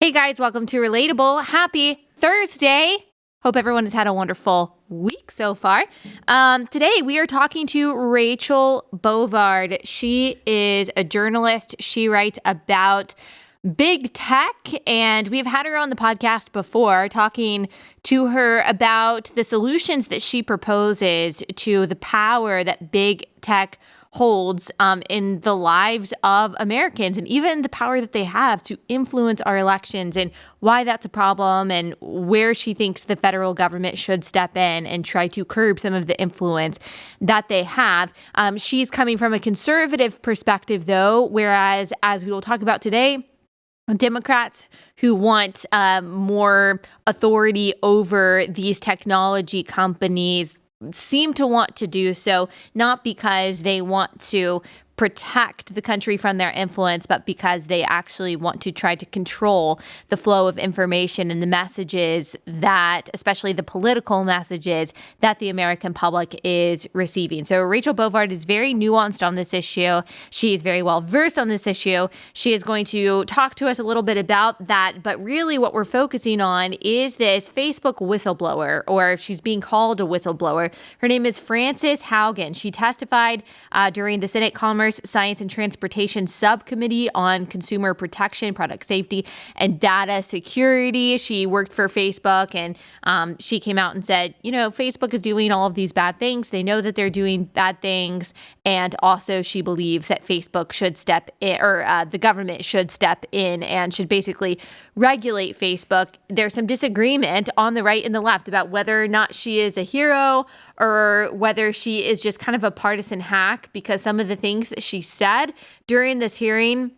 Hey guys, welcome to Relatable. Happy Thursday. Hope everyone has had a wonderful week so far. Today we are talking to Rachel Bovard. She is a journalist. She writes about big tech, and we've had her on the podcast before talking to her about the solutions that she proposes to the power that big tech holds in the lives of Americans, and even the power that they have to influence our elections, and why that's a problem, and where she thinks the federal government should step in and try to curb some of the influence that they have. She's coming from a conservative perspective, though, whereas, as we will talk about today, Democrats who want more authority over these technology companies seem to want to do so, not because they want to protect the country from their influence, but because they actually want to try to control the flow of information and the messages that, especially the political messages, that the American public is receiving. So Rachel Bovard is very nuanced on this issue. She is very well versed on this issue. She is going to talk to us a little bit about that, but really what we're focusing on is this Facebook whistleblower, or she's being called a whistleblower. Her name is Frances Haugen. She testified during the Senate Commerce, Science, and Transportation Subcommittee on Consumer Protection, Product Safety, and Data Security. She worked for Facebook, and she came out and said, Facebook is doing all of these bad things. They know that they're doing bad things. And also she believes that Facebook should step in, or the government should step in and should basically regulate Facebook. There's some disagreement on the right and the left about whether or not she is a hero or whether she is just kind of a partisan hack, because some of the things that she said during this hearing,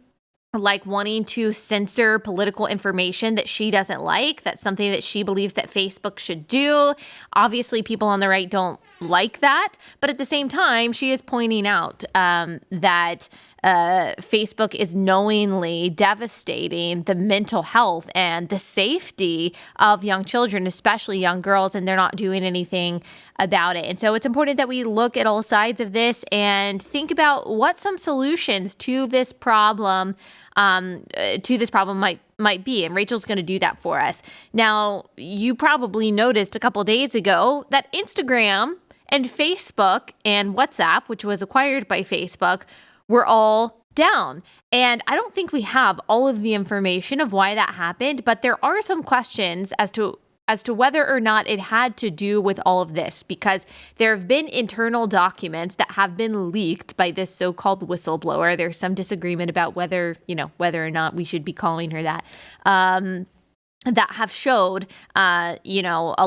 like wanting to censor political information that she doesn't like, that's something that she believes that Facebook should do. Obviously, people on the right don't like that. But at the same time, she is pointing out that Facebook is knowingly devastating the mental health and the safety of young children, especially young girls, and they're not doing anything about it. And so it's important that we look at all sides of this and think about what some solutions to this problem might be. And Rachel's going to do that for us. Now, you probably noticed a couple days ago that Instagram and Facebook and WhatsApp, which was acquired by Facebook, were all down. And I don't think we have all of the information of why that happened, but there are some questions as to whether or not it had to do with all of this, because there have been internal documents that have been leaked by this so-called whistleblower. There's some disagreement about whether or not we should be calling her that. That have showed, a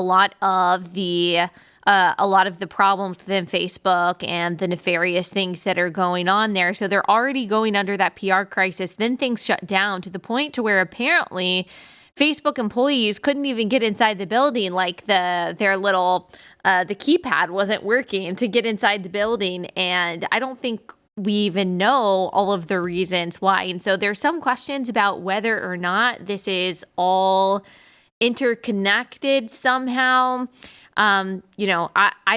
lot of the problems within Facebook and the nefarious things that are going on there. So they're already going under that PR crisis. Then things shut down to the point to where apparently Facebook employees couldn't even get inside the building. Like the keypad wasn't working to get inside the building. And I don't think we even know all of the reasons why. And so there's some questions about whether or not this is all interconnected somehow. I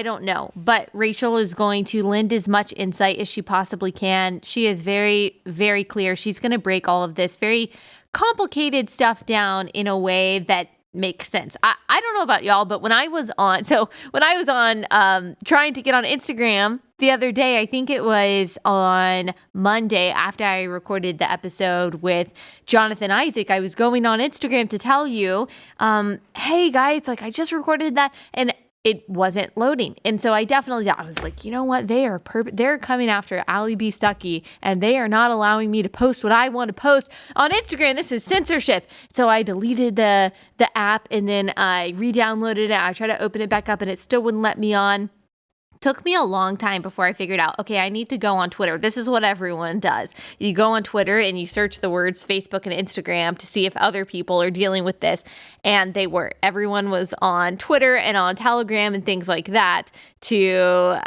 don't know, but Rachel is going to lend as much insight as she possibly can. She is very, very clear. She's going to break all of this very complicated stuff down in a way that makes sense. I don't know about y'all, but when I was on trying to get on Instagram the other day, I think it was on Monday after I recorded the episode with Jonathan Isaac, I was going on Instagram to tell you, hey guys, I just recorded that, and it wasn't loading. And so I was like, you know what? They're coming after Allie B. Stuckey, and they are not allowing me to post what I want to post on Instagram. This is censorship. So I deleted the app, and then I re-downloaded it. I tried to open it back up, and it still wouldn't let me on. Took me a long time before I figured out, okay, I need to go on Twitter. This is what everyone does. You go on Twitter and you search the words Facebook and Instagram to see if other people are dealing with this. And they were. Everyone was on Twitter and on Telegram and things like that to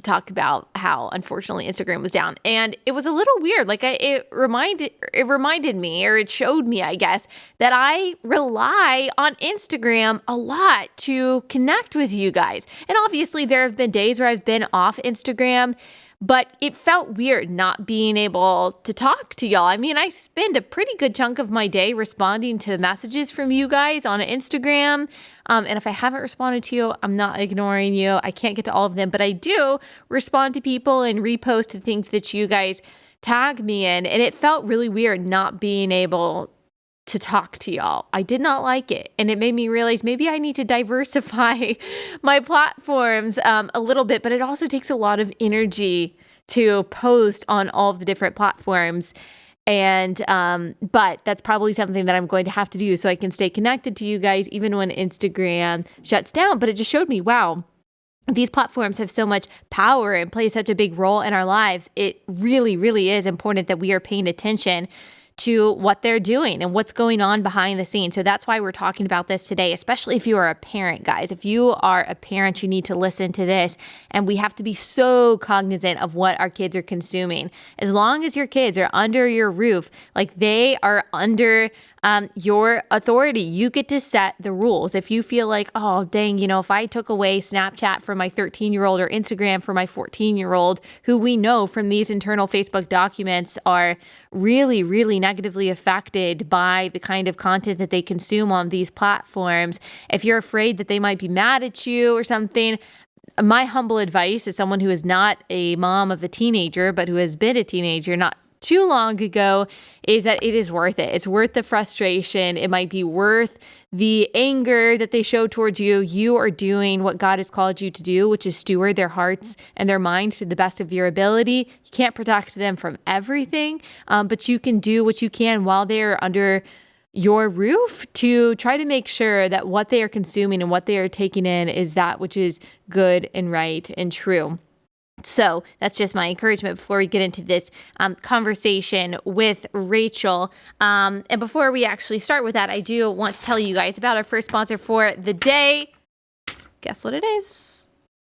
talk about how, unfortunately, Instagram was down. And it was a little weird. It reminded me, or it showed me, I guess, that I rely on Instagram a lot to connect with you guys. And obviously, there have been days days where I've been off Instagram, but it felt weird not being able to talk to y'all. I mean, I spend a pretty good chunk of my day responding to messages from you guys on Instagram. And if I haven't responded to you, I'm not ignoring you. I can't get to all of them, but I do respond to people and repost the things that you guys tag me in. And it felt really weird not being able to talk to y'all. I did not like it. And it made me realize maybe I need to diversify my platforms a little bit, but it also takes a lot of energy to post on all of the different platforms. And, but that's probably something that I'm going to have to do so I can stay connected to you guys even when Instagram shuts down. But it just showed me, wow, these platforms have so much power and play such a big role in our lives. It really, really is important that we are paying attention to what they're doing and what's going on behind the scenes. So that's why we're talking about this today, especially if you are a parent, guys. If you are a parent, you need to listen to this. And we have to be so cognizant of what our kids are consuming. As long as your kids are under your roof, like they are under your authority, you get to set the rules. If you feel like, oh, dang, if I took away Snapchat from my 13-year-old or Instagram for my 14-year-old, who we know from these internal Facebook documents are really, really negatively affected by the kind of content that they consume on these platforms. If you're afraid that they might be mad at you or something, my humble advice as someone who is not a mom of a teenager, but who has been a teenager not too long ago, is that it is worth it. It's worth the frustration. It might be worth the anger that they show towards you. You are doing what God has called you to do, which is steward their hearts and their minds to the best of your ability. You can't protect them from everything, but you can do what you can while they're under your roof to try to make sure that what they are consuming and what they are taking in is that which is good and right and true. So that's just my encouragement before we get into this conversation with Rachel. And before we actually start with that, I do want to tell you guys about our first sponsor for the day. Guess what it is?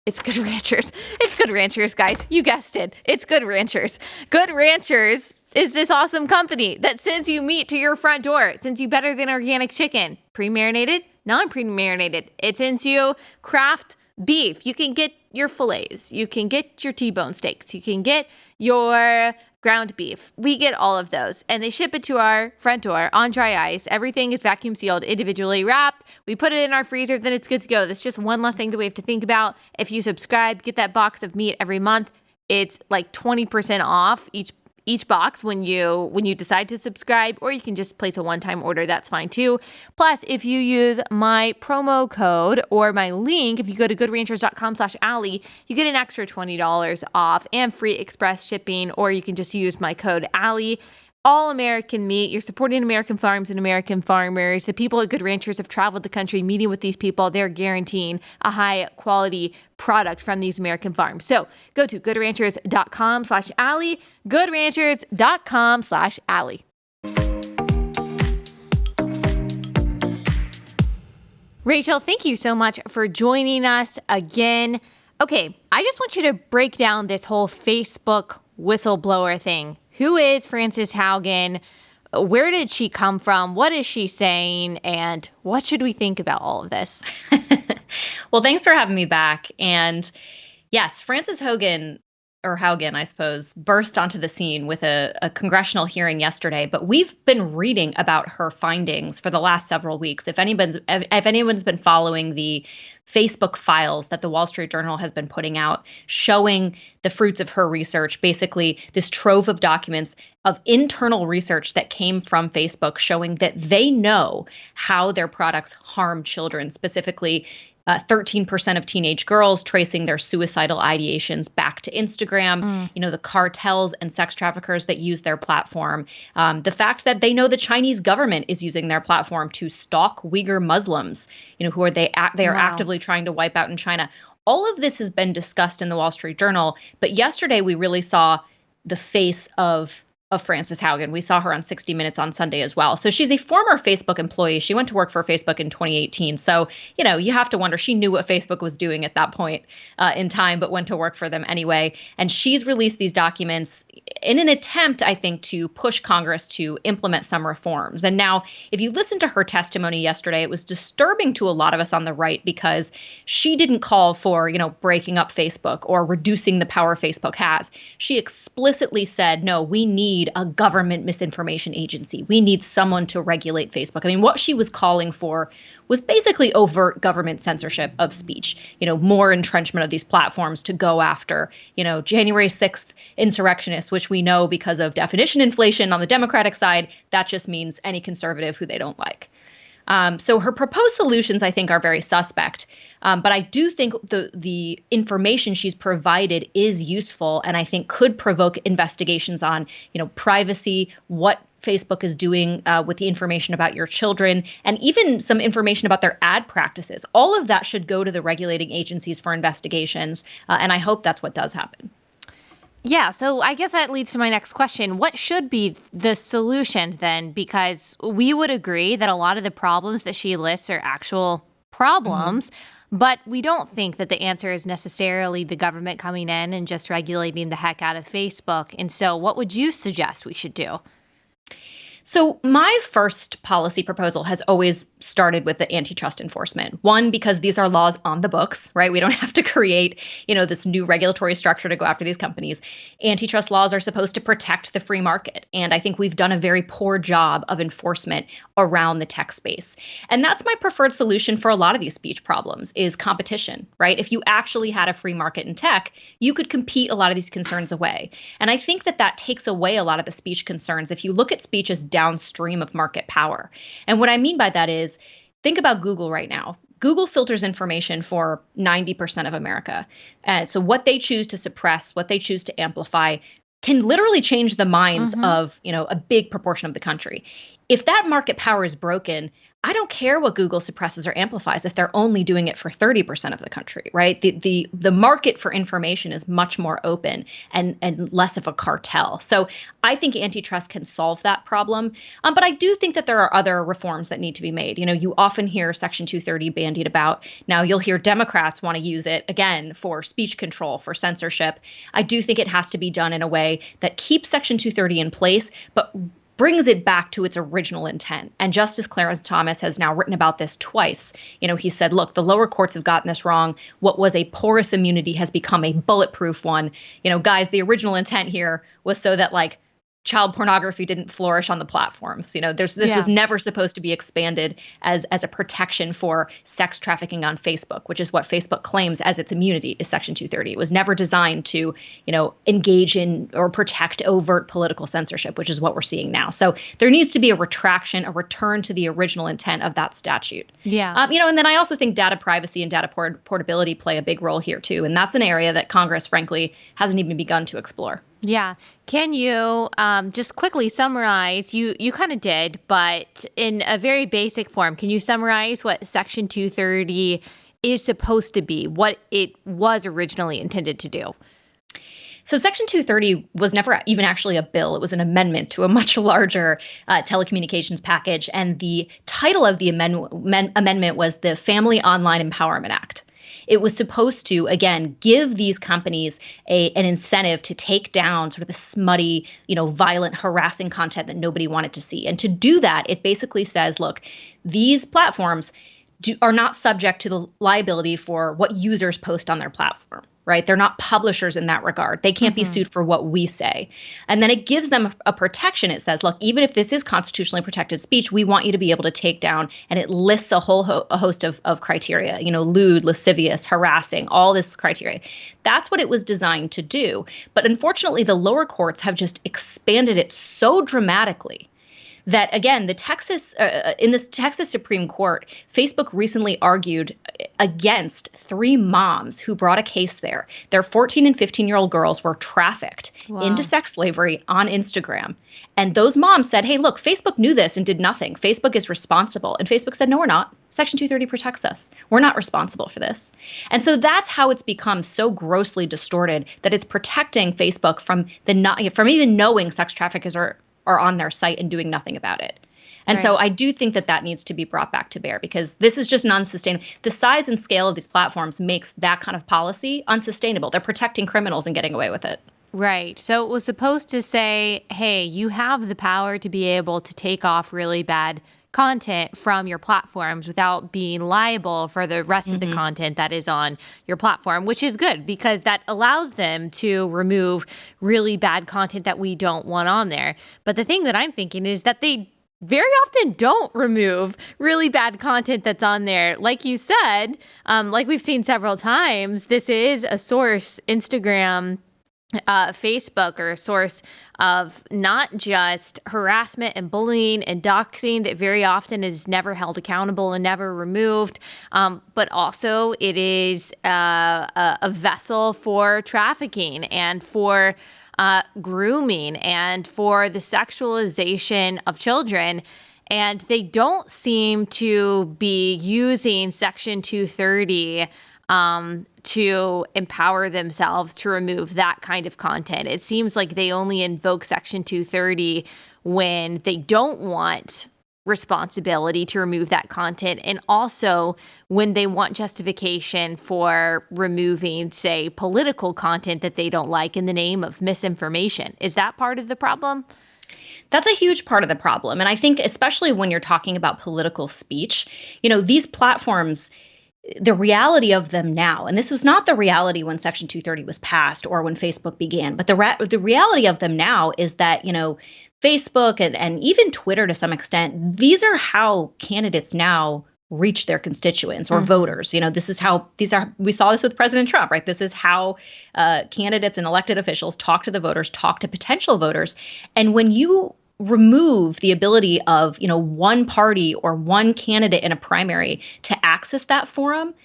It's Good Ranchers. It's Good Ranchers, guys. You guessed it. It's Good Ranchers. Good Ranchers is this awesome company that sends you meat to your front door. It sends you better than organic chicken. Pre-marinated, non-pre-marinated. It sends you craft beef. You can get your fillets. You can get your T-bone steaks. You can get your ground beef. We get all of those. And they ship it to our front door on dry ice. Everything is vacuum sealed, individually wrapped. We put it in our freezer, then it's good to go. That's just one less thing that we have to think about. If you subscribe, get that box of meat every month. It's like 20% off each box when you decide to subscribe, or you can just place a one-time order. That's fine too. Plus, if you use my promo code or my link, if you go to goodranchers.com/Allie, you get an extra $20 off and free express shipping, or you can just use my code Allie. All American meat. You're supporting American farms and American farmers. The people at Good Ranchers have traveled the country meeting with these people. They're guaranteeing a high quality product from these American farms. So go to goodranchers.com/Allie, goodranchers.com/Allie. Rachel, thank you so much for joining us again. Okay, I just want you to break down this whole Facebook whistleblower thing. Who is Frances Haugen? Where did she come from? What is she saying? And what should we think about all of this? Well, thanks for having me back. And yes, Frances Haugen, I suppose, burst onto the scene with a congressional hearing yesterday. But we've been reading about her findings for the last several weeks. If anyone's been following the Facebook files that the Wall Street Journal has been putting out, showing the fruits of her research, basically this trove of documents of internal research that came from Facebook showing that they know how their products harm children, specifically 13% of teenage girls tracing their suicidal ideations back to Instagram, the cartels and sex traffickers that use their platform, the fact that they know the Chinese government is using their platform to stalk Uyghur Muslims, who are they are actively trying to wipe out in China. All of this has been discussed in the Wall Street Journal, but yesterday we really saw the face of of Frances Haugen. We saw her on 60 Minutes on Sunday as well. So she's a former Facebook employee. She went to work for Facebook in 2018. So, you have to wonder, she knew what Facebook was doing at that point in time, but went to work for them anyway. And she's released these documents in an attempt, I think, to push Congress to implement some reforms. And now, if you listen to her testimony yesterday, it was disturbing to a lot of us on the right because she didn't call for, breaking up Facebook or reducing the power Facebook has. She explicitly said, no, we need a government misinformation agency. We need someone to regulate Facebook. I mean, what she was calling for was basically overt government censorship of speech, more entrenchment of these platforms to go after, January 6th insurrectionists, which we know because of definition inflation on the Democratic side, that just means any conservative who they don't like. So her proposed solutions, I think, are very suspect. But I do think the information she's provided is useful and I think could provoke investigations on, privacy, what Facebook is doing with the information about your children, and even some information about their ad practices. All of that should go to the regulating agencies for investigations. And I hope that's what does happen. Yeah, so I guess that leads to my next question. What should be the solutions then? Because we would agree that a lot of the problems that she lists are actual problems, but we don't think that the answer is necessarily the government coming in and just regulating the heck out of Facebook. And so what would you suggest we should do? So my first policy proposal has always started with the antitrust enforcement. One, because these are laws on the books, right? We don't have to create, this new regulatory structure to go after these companies. Antitrust laws are supposed to protect the free market. And I think we've done a very poor job of enforcement around the tech space. And that's my preferred solution for a lot of these speech problems is competition, right? If you actually had a free market in tech, you could compete a lot of these concerns away. And I think that takes away a lot of the speech concerns. If you look at speech as downstream of market power. And what I mean by that is, think about Google right now. Google filters information for 90% of America. And so what they choose to suppress, what they choose to amplify can literally change the minds of, a big proportion of the country. If that market power is broken, I don't care what Google suppresses or amplifies if they're only doing it for 30% of the country, right? The market for information is much more open and less of a cartel. So I think antitrust can solve that problem. But I do think that there are other reforms that need to be made. You often hear Section 230 bandied about. Now you'll hear Democrats want to use it again for speech control, for censorship. I do think it has to be done in a way that keeps Section 230 in place, but brings it back to its original intent. And Justice Clarence Thomas has now written about this twice. He said, look, the lower courts have gotten this wrong. What was a porous immunity has become a bulletproof one. Guys, the original intent here was so that child pornography didn't flourish on the platforms. This was never supposed to be expanded as a protection for sex trafficking on Facebook, which is what Facebook claims as its immunity is Section 230. It was never designed to, engage in or protect overt political censorship, which is what we're seeing now. So there needs to be a retraction, a return to the original intent of that statute. Yeah. And then I also think data privacy and data portability play a big role here too. And that's an area that Congress, frankly, hasn't even begun to explore. Yeah. Can you just quickly summarize, you kind of did, but in a very basic form, can you summarize what Section 230 is supposed to be, what it was originally intended to do? So Section 230 was never even actually a bill. It was an amendment to a much larger telecommunications package. And the title of the amendment was the Family Online Empowerment Act. It was supposed to, again, give these companies an incentive to take down sort of the smutty, violent, harassing content that nobody wanted to see. And to do that, it basically says, look, these platforms are not subject to the liability for what users post on their platform, right? They're not publishers in that regard. They can't be sued for what we say. And then it gives them a protection. It says, look, even if this is constitutionally protected speech, we want you to be able to take down, and it lists a whole host of criteria, lewd, lascivious, harassing, all this criteria. That's what it was designed to do. But unfortunately, the lower courts have just expanded it so dramatically that, again, in this Texas Supreme Court, Facebook recently argued against 3 moms who brought a case there. Their 14 and 15-year-old girls were trafficked into sex slavery on Instagram. And those moms said, hey, look, Facebook knew this and did nothing. Facebook is responsible. And Facebook said, no, we're not. Section 230 protects us. We're not responsible for this. And so that's how it's become so grossly distorted that it's protecting Facebook from even knowing sex traffickers are on their site and doing nothing about it. And so I do think that needs to be brought back to bear, because this is just unsustainable. The size and scale of these platforms makes that kind of policy unsustainable. They're protecting criminals and getting away with it. Right. So it was supposed to say, hey, you have the power to be able to take off really bad content from your platforms without being liable for the rest of the content that is on your platform, which is good because that allows them to remove really bad content that we don't want on there. But the thing that I'm thinking is that they very often don't remove really bad content that's on there. Like you said, like we've seen several times, this is a source, Instagram, Facebook, or a source of not just harassment and bullying and doxing that very often is never held accountable and never removed, but also it is a vessel for trafficking and for grooming and for the sexualization of children. And they don't seem to be using Section 230 to empower themselves to remove that kind of content. It seems like they only invoke Section 230 when they don't want responsibility to remove that content, and also when they want justification for removing, say, political content that they don't like in the name of misinformation. Is that part of the problem? That's a huge part of the problem. And I think especially when you're talking about political speech, these platforms, the reality of them now, and this was not the reality when Section 230 was passed or when Facebook began, but the reality of them now is that, Facebook and even Twitter to some extent, these are how candidates now reach their constituents or voters. This is how we saw this with President Trump, right? This is how candidates and elected officials talk to the voters, talk to potential voters. And when you remove the ability of, one party or one candidate in a primary to access that forum,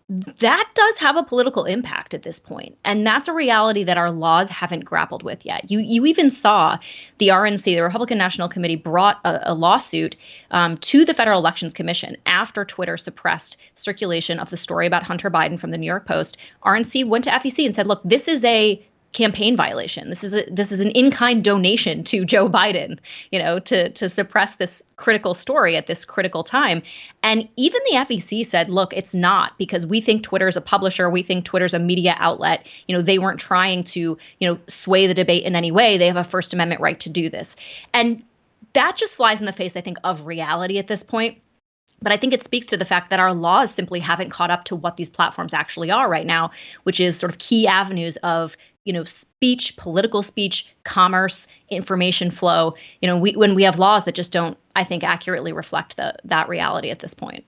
that does have a political impact at this point. And that's a reality that our laws haven't grappled with yet. You even saw the RNC, the Republican National Committee, brought a lawsuit to the Federal Elections Commission after Twitter suppressed circulation of the story about Hunter Biden from the New York Post. RNC went to FEC and said, look, this is a campaign violation. This is an in-kind donation to Joe Biden, to suppress this critical story at this critical time. And even the FEC said, look, it's not, because we think Twitter's a publisher. We think Twitter's a media outlet. They weren't trying to, sway the debate in any way. They have a First Amendment right to do this. And that just flies in the face, I think, of reality at this point. But I think it speaks to the fact that our laws simply haven't caught up to what these platforms actually are right now, which is sort of key avenues of speech, political speech, commerce, information flow. When we have laws that just don't, I think, accurately reflect that reality at this point.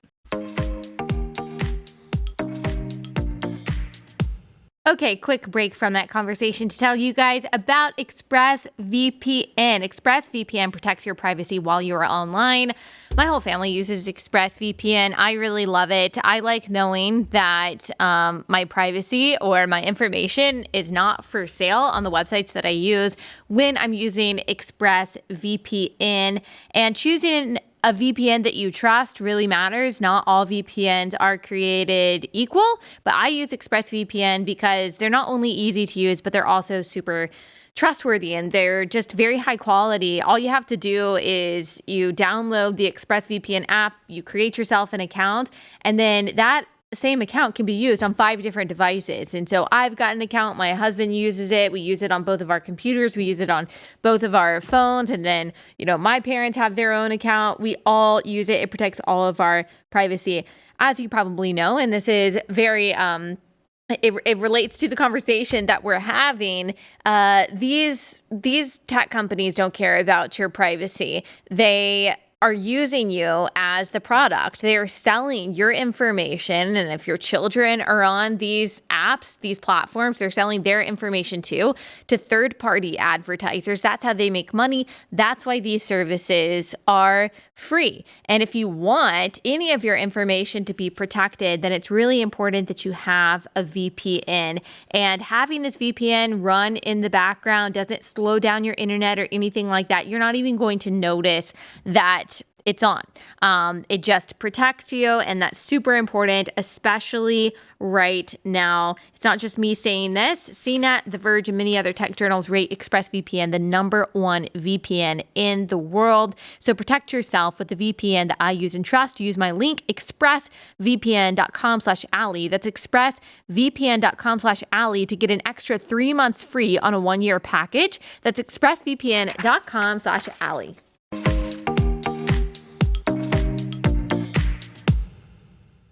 Okay, quick break from that conversation to tell you guys about ExpressVPN. ExpressVPN protects your privacy while you're online. My whole family uses ExpressVPN. I really love it. I like knowing that my privacy or my information is not for sale on the websites that I use when I'm using ExpressVPN. And choosing a VPN that you trust really matters. Not all VPNs are created equal, but I use ExpressVPN because they're not only easy to use, but they're also super trustworthy and they're just very high quality. All you have to do is you download the ExpressVPN app, you create yourself an account, and then that same account can be used on 5 different devices. And so I've got an account, my husband uses it, we use it on both of our computers, we use it on both of our phones, and then, my parents have their own account. We all use it. It protects all of our privacy, as you probably know, and this is very it relates to the conversation that we're having. These tech companies don't care about your privacy. They are using you as the product. They are selling your information. And if your children are on these apps, these platforms, they're selling their information too to third-party advertisers. That's how they make money. That's why these services are free. And if you want any of your information to be protected, then it's really important that you have a VPN. And having this VPN run in the background doesn't slow down your internet or anything like that. You're not even going to notice that it's on. It just protects you, and that's super important, especially right now. It's not just me saying this. CNET, The Verge, and many other tech journals rate ExpressVPN the #1 VPN in the world. So protect yourself with the VPN that I use and trust. Use my link, expressvpn.com/Allie. That's expressvpn.com/Allie to get an extra 3 months free on a 1-year package. That's expressvpn.com/Allie.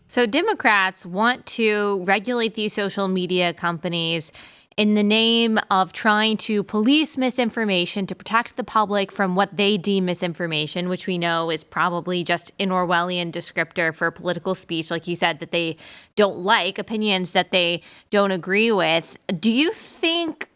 So Democrats want to regulate these social media companies in the name of trying to police misinformation, to protect the public from what they deem misinformation, which we know is probably just an Orwellian descriptor for political speech, like you said, that they don't like, opinions that they don't agree with. Do you think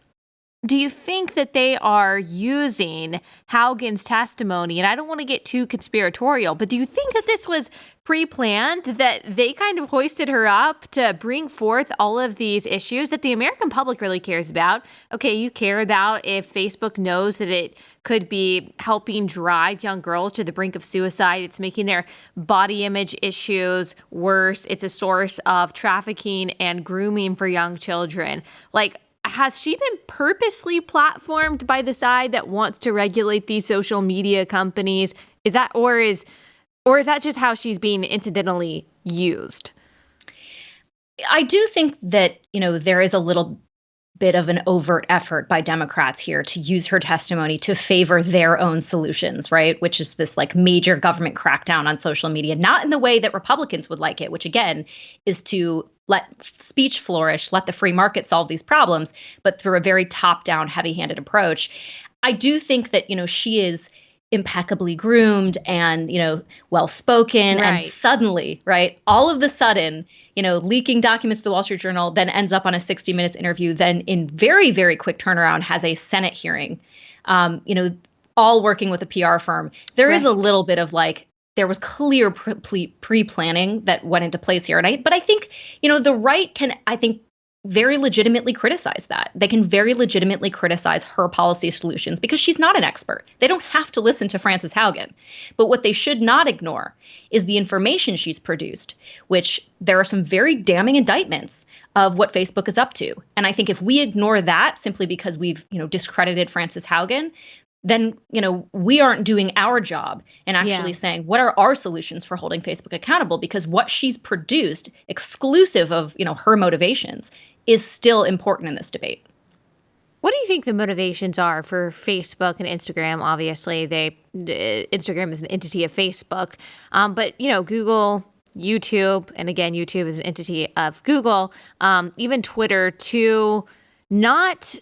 that they are using Haugen's testimony? And I don't want to get too conspiratorial, but do you think that this was pre-planned, that they kind of hoisted her up to bring forth all of these issues that the American public really cares about? Okay, you care about if Facebook knows that it could be helping drive young girls to the brink of suicide. It's making their body image issues worse. It's a source of trafficking and grooming for young children. Like, has she been purposely platformed by the side that wants to regulate these social media companies? Is that that just how she's being incidentally used? I do think that, there is a little bit of an overt effort by Democrats here to use her testimony to favor their own solutions, right? Which is this like major government crackdown on social media, not in the way that Republicans would like it, which again is to let speech flourish, let the free market solve these problems, but through a very top-down, heavy-handed approach. I do think that, she is impeccably groomed and, well-spoken, right. And suddenly, right, all of the sudden, leaking documents to the Wall Street Journal, then ends up on a 60 Minutes interview, then in very, very quick turnaround has a Senate hearing, all working with a PR firm. There is a little bit of like, there was clear pre-planning that went into place here. But I think, the right can, I think, very legitimately criticize that. They can very legitimately criticize her policy solutions because she's not an expert. They don't have to listen to Frances Haugen. But what they should not ignore is the information she's produced, which there are some very damning indictments of what Facebook is up to. And I think if we ignore that simply because we've, discredited Frances Haugen, then, we aren't doing our job and actually saying, what are our solutions for holding Facebook accountable? Because what she's produced, exclusive of, her motivations, is still important in this debate. What do you think the motivations are for Facebook and Instagram? Obviously, Instagram is an entity of Facebook, but, Google, YouTube, and again, YouTube is an entity of Google, even Twitter, to not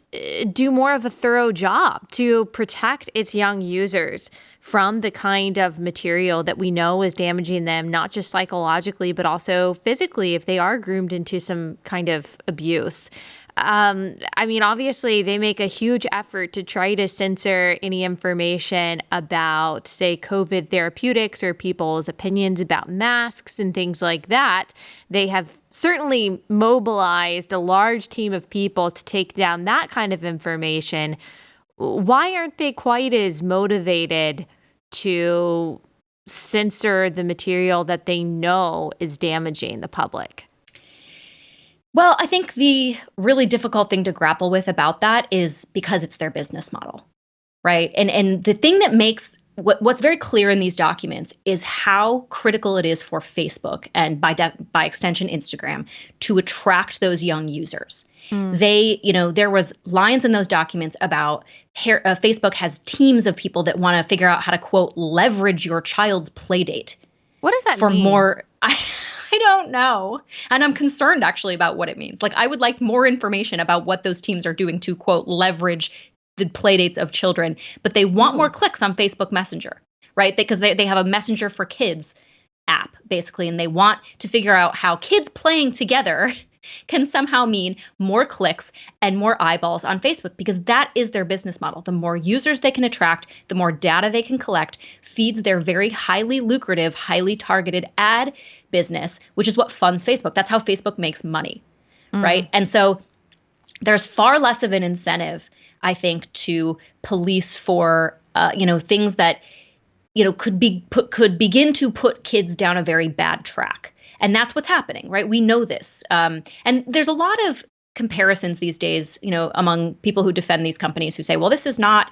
do more of a thorough job to protect its young users from the kind of material that we know is damaging them, not just psychologically, but also physically if they are groomed into some kind of abuse. Obviously, they make a huge effort to try to censor any information about, say, COVID therapeutics or people's opinions about masks and things like that. They have certainly mobilized a large team of people to take down that kind of information. Why aren't they quite as motivated to censor the material that they know is damaging the public? Well, I think the really difficult thing to grapple with about that is because it's their business model, right? And the thing that makes what's very clear in these documents is how critical it is for Facebook and by extension Instagram to attract those young users. They, there was lines in those documents about Facebook has teams of people that want to figure out how to, quote, leverage your child's play date. What does that for mean? More? I don't know. And I'm concerned actually about what it means. Like, I would like more information about what those teams are doing to, quote, leverage the play dates of children. But they want more clicks on Facebook Messenger, right? Because they have a Messenger for Kids app, basically, and they want to figure out how kids playing together can somehow mean more clicks and more eyeballs on Facebook, because that is their business model. The more users they can attract, the more data they can collect, feeds their very highly lucrative, highly targeted ad business, which is what funds Facebook. That's how Facebook makes money, right? And so there's far less of an incentive, I think, to police for things that could begin to put kids down a very bad track. And that's what's happening, right? We know this. And there's a lot of comparisons these days, among people who defend these companies who say, well, this is not,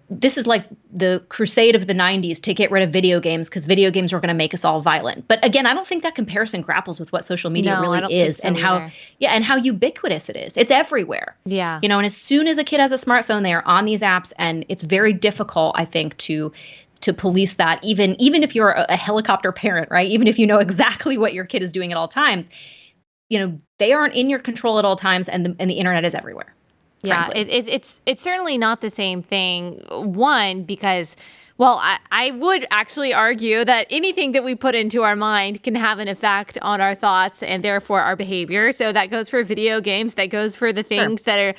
this is like the crusade of the 90s to get rid of video games because video games were going to make us all violent. But again, I don't think that comparison grapples with what social media really is and how ubiquitous it is. It's everywhere. Yeah. And as soon as a kid has a smartphone, they are on these apps, and it's very difficult, I think, to police that, even if you're a helicopter parent, right? Even if you know exactly what your kid is doing at all times, they aren't in your control at all times, and the internet is everywhere. Yeah, it's certainly not the same thing. One, because, well, I would actually argue that anything that we put into our mind can have an effect on our thoughts and therefore our behavior. So that goes for video games, that goes for the things that are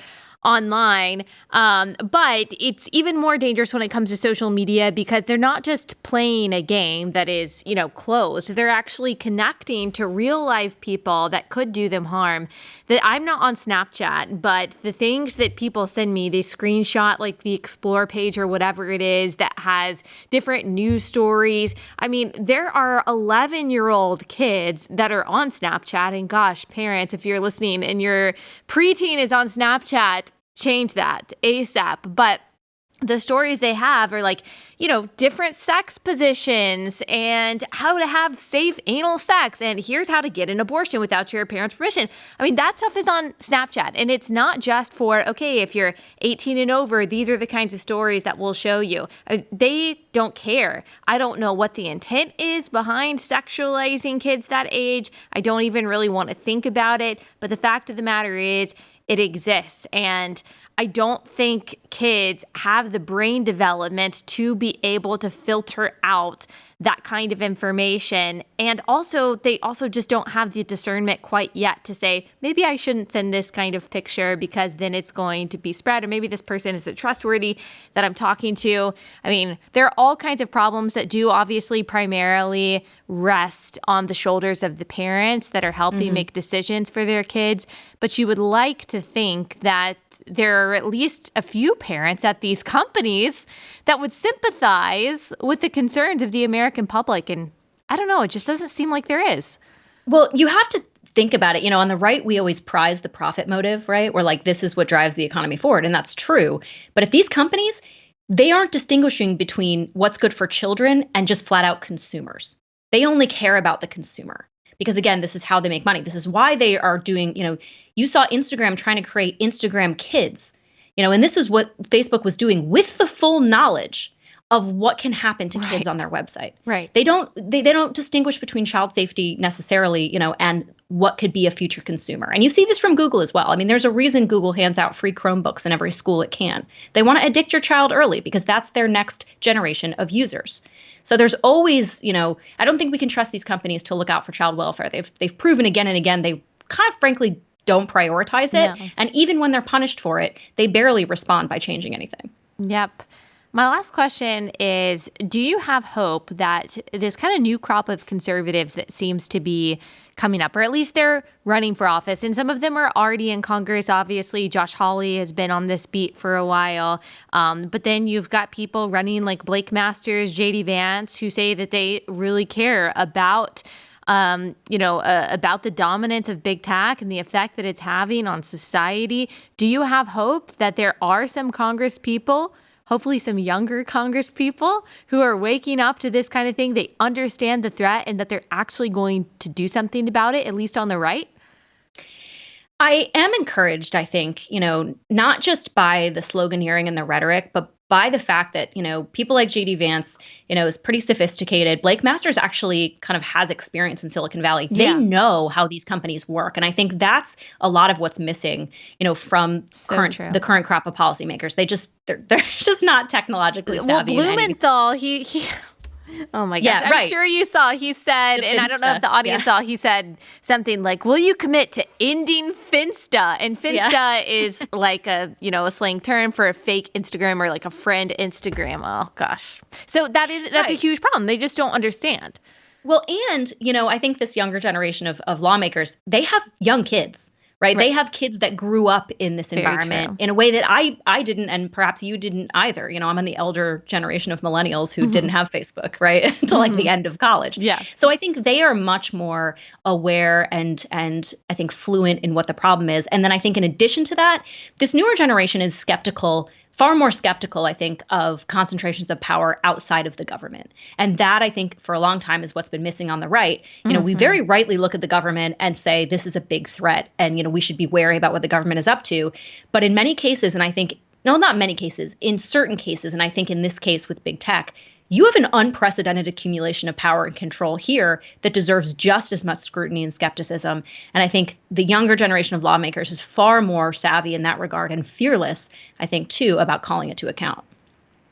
online. But it's even more dangerous when it comes to social media, because they're not just playing a game that is, closed. They're actually connecting to real life people that could do them harm. That I'm not on Snapchat, but the things that people send me, they screenshot like the Explore page or whatever it is that has different news stories. I mean, there are 11-year-old kids that are on Snapchat, and gosh, parents, if you're listening and your preteen is on Snapchat, change that ASAP. But the stories they have are like, different sex positions and how to have safe anal sex. And here's how to get an abortion without your parents' permission. I mean, that stuff is on Snapchat. And it's not just for, okay, if you're 18 and over, these are the kinds of stories that we'll show you. They don't care. I don't know what the intent is behind sexualizing kids that age. I don't even really want to think about it. But the fact of the matter is, it exists. And I don't think kids have the brain development to be able to filter out that kind of information. And also, they also just don't have the discernment quite yet to say, maybe I shouldn't send this kind of picture because then it's going to be spread, or maybe this person isn't trustworthy that I'm talking to. I mean, there are all kinds of problems that do obviously primarily rest on the shoulders of the parents that are helping make decisions for their kids. But you would like to think that there are at least a few parents at these companies that would sympathize with the concerns of the American public. And I don't know, it just doesn't seem like there is. Well, you have to think about it. On the right, we always prize the profit motive, right? We're like, this is what drives the economy forward. And that's true. But at these companies, they aren't distinguishing between what's good for children and just flat out consumers. They only care about the consumer. Because again, this is how they make money. This is why they are doing, you saw Instagram trying to create Instagram Kids, and this is what Facebook was doing with the full knowledge of what can happen to kids on their website. Right. They don't distinguish between child safety necessarily, and what could be a future consumer. And you see this from Google as well. I mean, there's a reason Google hands out free Chromebooks in every school it can. They want to addict your child early because that's their next generation of users. So there's always, I don't think we can trust these companies to look out for child welfare. They've proven again and again they kind of frankly don't prioritize it. Yeah. And even when they're punished for it, they barely respond by changing anything. Yep. My last question is, do you have hope that this kind of new crop of conservatives that seems to be coming up, or at least they're running for office, and some of them are already in Congress, obviously. Josh Hawley has been on this beat for a while. But then you've got people running like Blake Masters, J.D. Vance, who say that they really care about about the dominance of big tech and the effect that it's having on society. Do you have hope that there are some Congress people, hopefully some younger Congress people, who are waking up to this kind of thing? They understand the threat and that they're actually going to do something about it, at least on the right? I am encouraged, I think, not just by the sloganeering and the rhetoric, but by the fact that, people like JD Vance, is pretty sophisticated. Blake Masters actually kind of has experience in Silicon Valley. They know how these companies work. And I think that's a lot of what's missing, from the current crop of policymakers. They're just not technologically savvy. Well, Blumenthal, he oh my gosh. I'm sure you saw, he said, and I don't know if the audience saw, he said something like, will you commit to ending Finsta? And Finsta is like a slang term for a fake Instagram or like a friend Instagram. Oh gosh. So that's a huge problem. They just don't understand. Well, and, I think this younger generation of lawmakers, they have young kids. Right. They have kids that grew up in this environment in a way that I didn't, and perhaps you didn't either. I'm in the elder generation of millennials who didn't have Facebook, right, until like the end of college. Yeah. So I think they are much more aware and I think fluent in what the problem is. And then I think in addition to that, this newer generation is far more skeptical, I think, of concentrations of power outside of the government. And that, I think, for a long time is what's been missing on the right. We very rightly look at the government and say this is a big threat and, we should be wary about what the government is up to. But in many cases, and I think, no, not many cases, in certain cases, and I think in this case with big tech, you have an unprecedented accumulation of power and control here that deserves just as much scrutiny and skepticism. And I think the younger generation of lawmakers is far more savvy in that regard and fearless, I think, too, about calling it to account.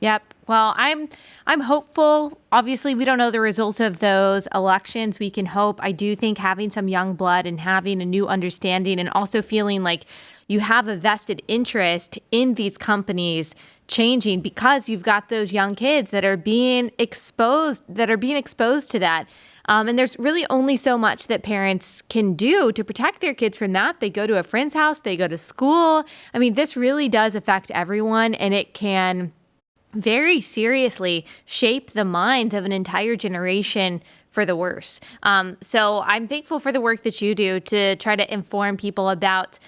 Yep. Well, I'm hopeful. Obviously, we don't know the results of those elections. We can hope. I do think having some young blood and having a new understanding and also feeling like you have a vested interest in these companies changing because you've got those young kids that are being exposed to that. And there's really only so much that parents can do to protect their kids from that. They go to a friend's house, they go to school. I mean, this really does affect everyone, and it can very seriously shape the minds of an entire generation for the worse. So I'm thankful for the work that you do to try to inform people about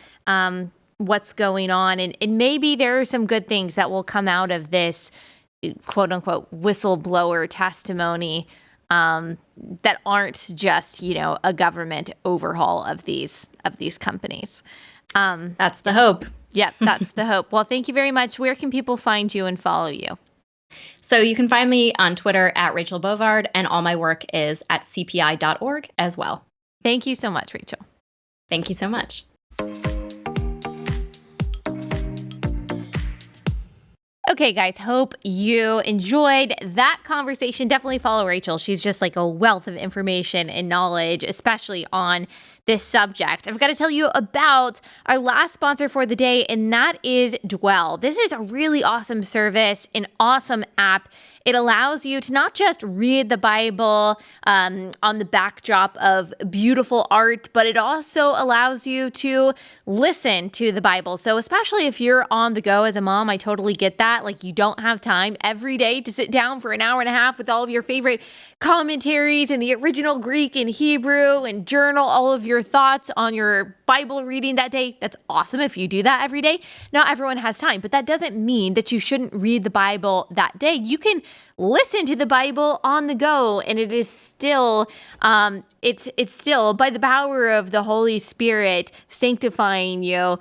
what's going on. And maybe there are some good things that will come out of this quote unquote whistleblower testimony that aren't just, a government overhaul of these companies. That's the hope. Yeah, that's the hope. Well, thank you very much. Where can people find you and follow you? So you can find me on Twitter at Rachel Bovard, and all my work is at cpi.org as well. Thank you so much, Rachel. Thank you so much. Okay, guys, hope you enjoyed that conversation. Definitely follow Rachel. She's just like a wealth of information and knowledge, especially on this subject. I've got to tell you about our last sponsor for the day, and that is Dwell. This is a really awesome service, an awesome app. It allows you to not just read the Bible on the backdrop of beautiful art, but it also allows you to listen to the Bible. So especially if you're on the go as a mom, I totally get that. Like, you don't have time every day to sit down for an hour and a half with all of your favorite commentaries in the original Greek and Hebrew and journal all of your thoughts on your Bible reading that day. That's awesome if you do that every day. Not everyone has time, but that doesn't mean that you shouldn't read the Bible that day. You can listen to the Bible on the go, and it is still it's still by the power of the Holy Spirit sanctifying you,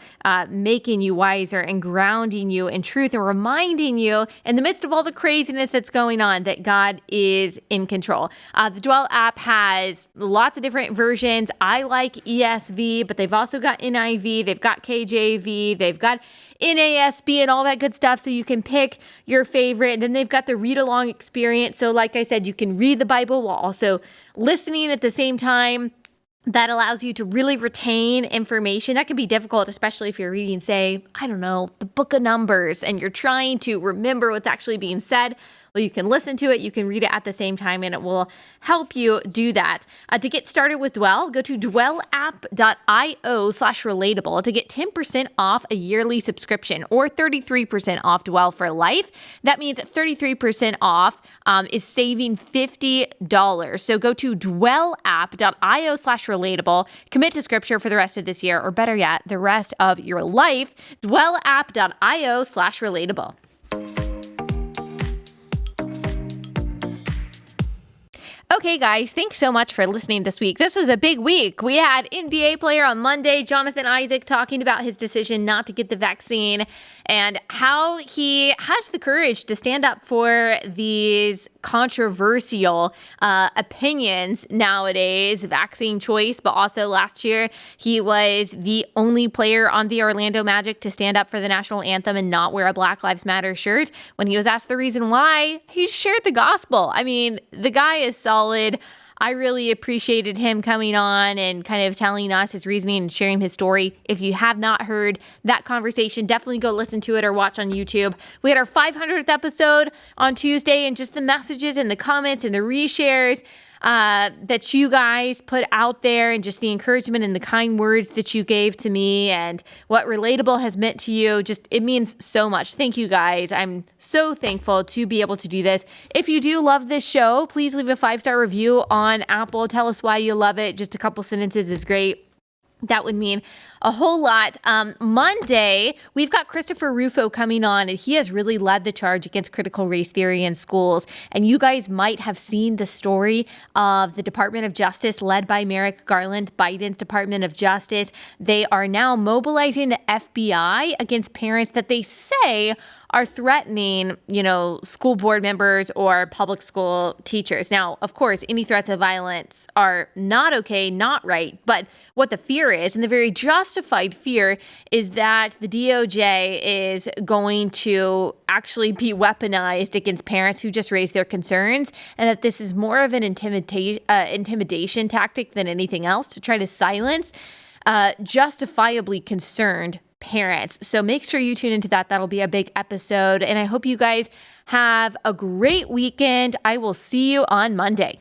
making you wiser and grounding you in truth and reminding you in the midst of all the craziness that's going on that God is in control. The Dwell app has lots of different versions. I like ESV, but they've also got NIV, they've got KJV, they've got NASB and all that good stuff, so you can pick your favorite. And then they've got the read-along experience. So like I said, you can read the Bible while also listening at the same time. That allows you to really retain information. That can be difficult, especially if you're reading, say, I don't know, the book of Numbers, and you're trying to remember what's actually being said. Well, you can listen to it, you can read it at the same time, and it will help you do that. To get started with Dwell, go to dwellapp.io/relatable to get 10% off a yearly subscription or 33% off Dwell for life. That means 33% off is saving $50. So go to dwellapp.io/relatable, commit to scripture for the rest of this year, or better yet, the rest of your life. dwellapp.io/relatable. Okay, guys, thanks so much for listening this week. This was a big week. We had NBA player on Monday, Jonathan Isaac, talking about his decision not to get the vaccine and how he has the courage to stand up for these controversial opinions nowadays, vaccine choice. But also last year, he was the only player on the Orlando Magic to stand up for the national anthem and not wear a Black Lives Matter shirt. When he was asked the reason why, he shared the gospel. I mean, the guy is solid. I really appreciated him coming on and kind of telling us his reasoning and sharing his story. If you have not heard that conversation, definitely go listen to it or watch on YouTube. We had our 500th episode on Tuesday, and just the messages and the comments and the reshares that you guys put out there, and just the encouragement and the kind words that you gave to me and what Relatable has meant to you. Just, it means so much. Thank you guys. I'm so thankful to be able to do this. If you do love this show, please leave a 5-star review on Apple. Tell us why you love it. Just a couple sentences is great. That would mean a whole lot. Monday, we've got Christopher Rufo coming on, and he has really led the charge against critical race theory in schools. And you guys might have seen the story of the Department of Justice led by Merrick Garland, Biden's Department of Justice. They are now mobilizing the FBI against parents that they say are threatening, school board members or public school teachers. Now, of course, any threats of violence are not okay, not right. But what the fear is, and the very justified fear, is that the DOJ is going to actually be weaponized against parents who just raise their concerns, and that this is more of an intimidation tactic than anything else to try to silence justifiably concerned parents. So make sure you tune into that. That'll be a big episode. And I hope you guys have a great weekend. I will see you on Monday.